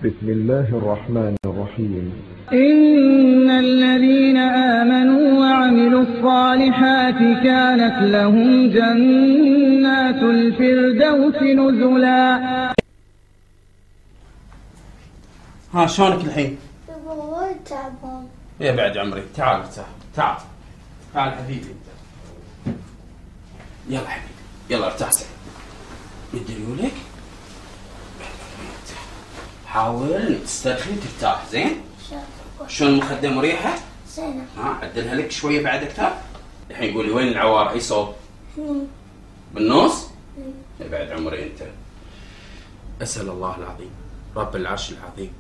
بسم الله الرحمن الرحيم. إن الذين آمنوا وعملوا الصالحات كانت لهم جنات الفردوس نزلا. ها شلونك الحين؟ بابا وايد تعبان. يا بعد عمري، تعال تعال حبيبي انت. يلا حبيبي يلا ارتاح. مد ريولك، حاول انك تسترخي وترتاح. زين؟ شلون المخدة مريحة؟ زينة. عدلها لك شوية بعد اكثر. الحين قولي وين العوار؟ اي صوب؟ بالنص؟ يا بعد عمري انت. اسأل الله العظيم رب العرش العظيم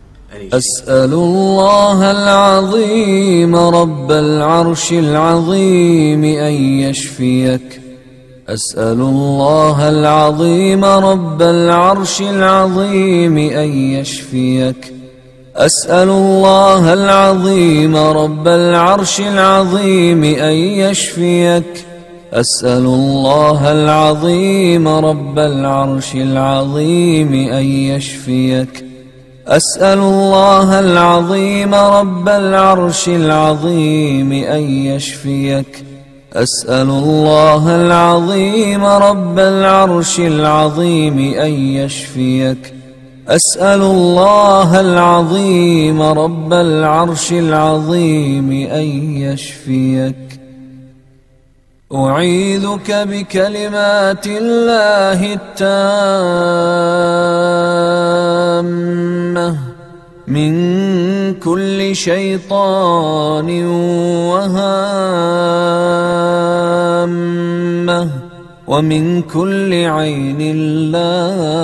أسأل الله العظيم رب العرش العظيم أن يشفيك. أسأل الله العظيم رب العرش العظيم أن يشفيك. أسأل الله العظيم رب العرش العظيم أن يشفيك. أسأل الله العظيم رب العرش العظيم أن يشفيك. أسأل الله العظيم رب العرش العظيم أن يشفيك. أسأل الله العظيم رب العرش العظيم أن يشفيك. أسأل الله العظيم رب العرش العظيم أن يشفيك. أعيذك بكلمات الله التامة من كل شيطان وهامة ومن كل عين لامة.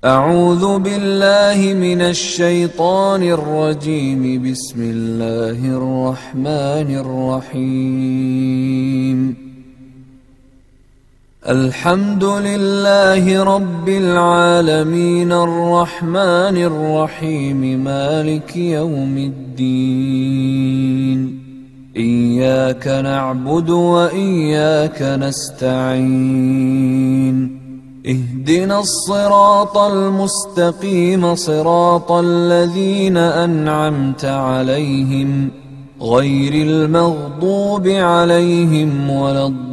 أعوذ بالله من الشيطان الرجيم. بسم الله الرحمن الرحيم. الحمد لله رب العالمين الرحمن الرحيم مالك يوم الدين. إياك نعبد وإياك نستعين. اهدنا الصراط المستقيم صراط الذين أنعمت عليهم غير المغضوب عليهم ولا الضالين.